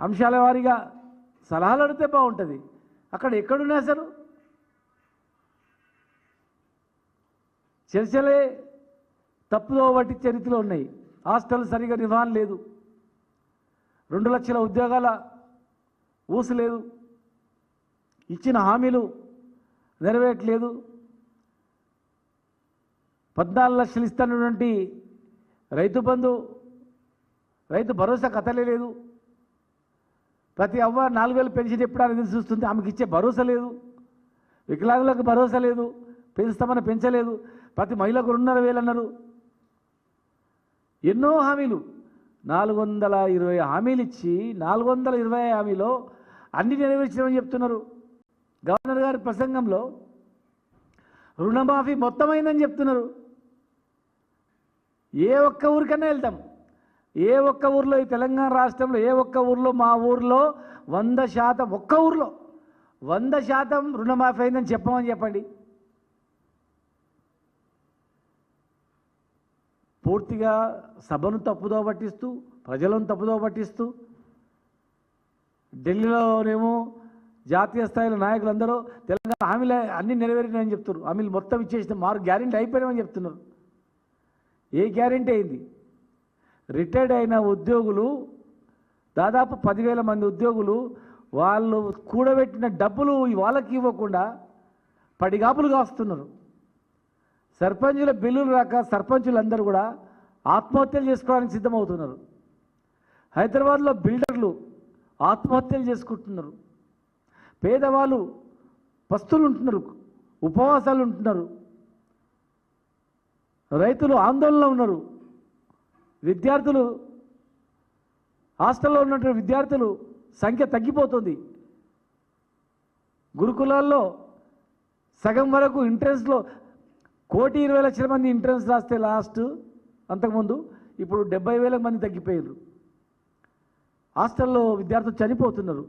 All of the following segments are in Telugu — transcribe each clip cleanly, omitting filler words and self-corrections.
అంశాల వారీగా సలహాలు అడిగితే బాగుంటుంది. అక్కడ ఎక్కడున్నా అసలు చర్చలే తప్పుదో బట్టి చరిత్రలో ఉన్నాయి. హాస్టల్ సరిగా నిర్వహణ లేదు, 2 లక్షల ఉద్యోగాల ఊసు లేదు, ఇచ్చిన హామీలు నెరవేరట్లేదు, 14 లక్షలు ఇస్తున్నటువంటి రైతు బంధు రైతు భరోసా కథలే లేదు. ప్రతి అవ్వ 4000 పెన్షన్ ఎప్పుడైనా చూస్తుంది, ఆమెకి ఇచ్చే భరోసా లేదు. వికలాంగులకు భరోసా లేదు, పెంచుతామని పెంచలేదు. ప్రతి మహిళకు 2,500 అన్నారు. ఎన్నో హామీలు 420 హామీలు ఇచ్చి 420 హామీలో అన్ని నెరవేర్చామని చెప్తున్నారు. గవర్నర్ గారి ప్రసంగంలో రుణమాఫీ మొత్తమైందని చెప్తున్నారు. ఏ ఒక్క ఊరికన్నా వెళ్తాం, ఏ ఒక్క ఊర్లో ఈ తెలంగాణ రాష్ట్రంలో ఏ ఒక్క ఊర్లో మా ఊర్లో 100% ఒక్క ఊర్లో 100% రుణమాఫీ అయిందని చెప్పమని చెప్పండి. పూర్తిగా సభను తప్పుదో పట్టిస్తూ ప్రజలను తప్పుదో పట్టిస్తూ ఢిల్లీలోనేమో జాతీయ స్థాయిలో నాయకులందరూ తెలంగాణ హామీలు అన్నీ నెరవేరినాయని చెప్తున్నారు. హామీలు మొత్తం ఇచ్చేసిన మారు గ్యారెంటీ అయిపోయినామని చెప్తున్నారు. ఏ గ్యారెంటీ అయింది? రిటైర్డ్ అయిన ఉద్యోగులు దాదాపు 10,000 మంది ఉద్యోగులు వాళ్ళు కూడబెట్టిన డబ్బులు వాళ్ళకి ఇవ్వకుండా పడిగాపులు కాస్తున్నారు. సర్పంచుల బిల్లులు రాక సర్పంచులందరూ కూడా ఆత్మహత్యలు చేసుకోవడానికి సిద్ధమవుతున్నారు. హైదరాబాద్లో బిల్డర్లు ఆత్మహత్యలు చేసుకుంటున్నారు. పేదవాళ్ళు పస్తులు ఉంటున్నారు, ఉపవాసాలు ఉంటున్నారు. రైతులు ఆందోళనలో ఉన్నారు. విద్యార్థులు హాస్టల్లో ఉన్నటువంటి విద్యార్థులు సంఖ్య తగ్గిపోతుంది. గురుకులాల్లో సగం వరకు ఎంట్రన్స్లో 1,20,00,000 మంది ఎంట్రన్స్ రాస్తే లాస్ట్ అంతకుముందు ఇప్పుడు 70,000 మంది తగ్గిపోయారు. హాస్టల్లో విద్యార్థులు చనిపోతున్నారు.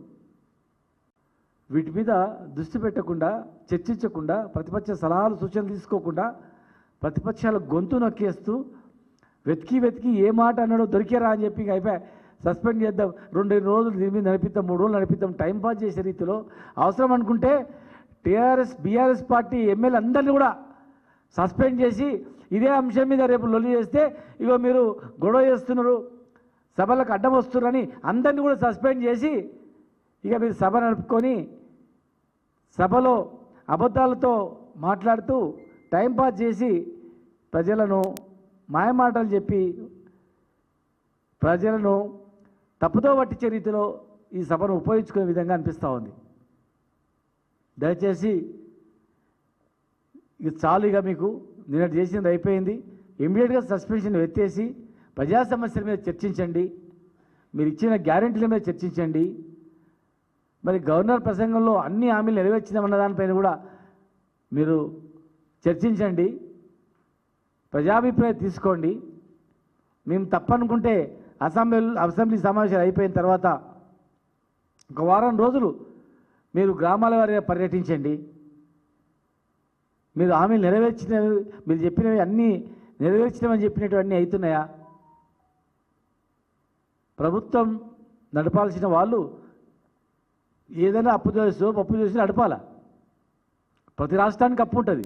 వీటి మీద దృష్టి పెట్టకుండా, చర్చించకుండా, ప్రతిపక్ష సలహాలు సూచనలు తీసుకోకుండా ప్రతిపక్షాల గొంతు నొక్కేస్తూ వెతికి ఏ మాట అన్నాడో దొరికేరా అని చెప్పి అయిపోయి సస్పెండ్ చేద్దాం, 2 రోజులు దీని మీద నడిపిద్దాం, 3 రోజులు నడిపిద్దాం, టైంపాస్ చేసే రీతిలో అవసరం అనుకుంటే బీఆర్ఎస్ పార్టీ ఎమ్మెల్యే అందరినీ కూడా సస్పెండ్ చేసి ఇదే అంశం మీద రేపు లొల్లి చేస్తే ఇగో మీరు గొడవ చేస్తున్నారు, సభలకు అడ్డం వస్తున్నారని అందరినీ కూడా సస్పెండ్ చేసి ఇక మీరు సభ నడుపుకొని సభలో అబద్ధాలతో మాట్లాడుతూ టైంపాస్ చేసి ప్రజలను మాయమాటలు చెప్పి ప్రజలను తప్పుదో పట్టించే రీతిలో ఈ సభను ఉపయోగించుకునే విధంగా అనిపిస్తూ ఉంది. దయచేసి ఇక చాలు, ఇక మీకు నిన్నటి చేసింది అయిపోయింది. ఇమ్మీడియట్గా సస్పెన్షన్ ఎత్తేసి ప్రజా సమస్యల మీద చర్చించండి, మీరు ఇచ్చిన గ్యారెంటీల మీద చర్చించండి. మరి గవర్నర్ ప్రసంగంలో అన్ని హామీలు నెరవేర్చినామన్న దానిపైన కూడా మీరు చర్చించండి, ప్రజాభిప్రాయం తీసుకోండి. మేము తప్పనుకుంటే అసెంబ్లీ సమావేశాలు అయిపోయిన తర్వాత 1 వారం రోజులు మీరు గ్రామాల వారీగా పర్యటించండి. మీరు హామీలు నెరవేర్చినవి, మీరు చెప్పినవి అన్నీ నెరవేర్చినవని చెప్పినటువన్నీ అవుతున్నాయా? ప్రభుత్వం నడపాల్సిన వాళ్ళు ఏదైనా అప్పు చేస్తూ పప్పు చేసి నడపాలా? ప్రతి రాష్ట్రానికి అప్పు ఉంటుంది.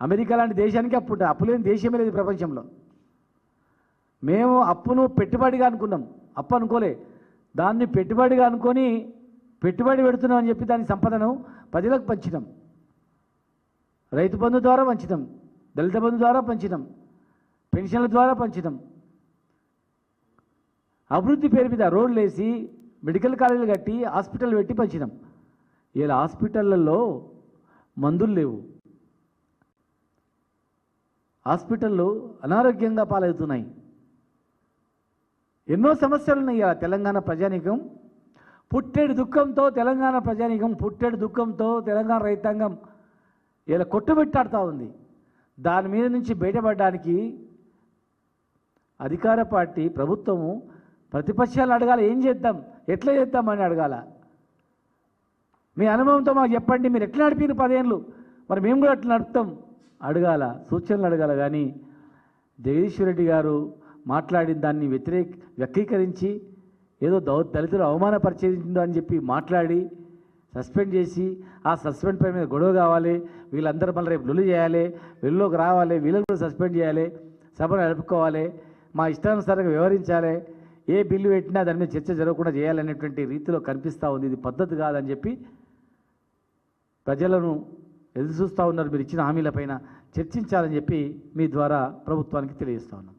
అమెరికా లాంటి దేశానికి అప్పు ఉంటుంది. అప్పు లేని దేశమే లేదు ప్రపంచంలో. మేము అప్పును పెట్టుబడిగా అనుకున్నాం, అప్పు అనుకోలే. దాన్ని పెట్టుబడిగా అనుకొని పెట్టుబడి పెడుతున్నాం అని చెప్పి దాని సంపదను ప్రజలకు పంచినాం. రైతు బంధు ద్వారా పంచినాం, దళిత బంధు ద్వారా పంచినాం, పెన్షన్ల ద్వారా పంచినాం. అభివృద్ధి పేరు మీద రోడ్లు వేసి మెడికల్ కాలేజీలు కట్టి హాస్పిటల్ పెట్టి పంచినాం. ఇలా హాస్పిటళ్ళల్లో మందులు లేవు, హాస్పిటళ్ళు అనారోగ్యంగా పాలవుతున్నాయి. ఎన్నో సమస్యలు ఉన్నాయి. తెలంగాణ ప్రజానీకం పుట్టెడు దుఃఖంతో, తెలంగాణ ప్రజానీకం పుట్టెడు దుఃఖంతో తెలంగాణ రైతాంగం ఇలా కొట్టుబెట్టాడుతూ ఉంది. దాని మీద నుంచి బయటపడడానికి అధికార పార్టీ ప్రభుత్వము ప్రతిపక్షాలు అడగాలి, ఏం చేద్దాం, ఎట్లా చేద్దామని అడగాల. మీ అనుభవంతో మాకు చెప్పండి, మీరు ఎట్లా నడిపిన 10 ఏళ్ళు, మరి మేము కూడా అట్లా నడుపుతాం అడగాల, సూచనలు అడగాల. కానీ జగదీశ్వర్ రెడ్డి గారు మాట్లాడిన దాన్ని వ్యక్తీకరించి ఏదో దళితులు అవమానపరిచిందో అని చెప్పి మాట్లాడి సస్పెండ్ చేసి ఆ సస్పెండ్ పై మీద గొడవ కావాలి, వీళ్ళందరూ మళ్ళీ రేపు లొల్లి చేయాలి, వెలుగులోకి రావాలి, వీళ్ళని కూడా సస్పెండ్ చేయాలి, సభను నడుపుకోవాలి, మా ఇష్టానుసారంగా వ్యవహరించాలి, ఏ బిల్లు పెట్టినా దాని మీద చర్చ జరగకుండా చేయాలనేటువంటి రీతిలో కనిపిస్తూ ఉంది. ఇది పద్ధతి కాదని చెప్పి ప్రజలను ఎదురు చూస్తూ ఉన్నారు. మీరు ఇచ్చిన హామీలపైన చర్చించాలని చెప్పి మీ ద్వారా ప్రభుత్వానికి తెలియజేస్తా ఉన్నాం.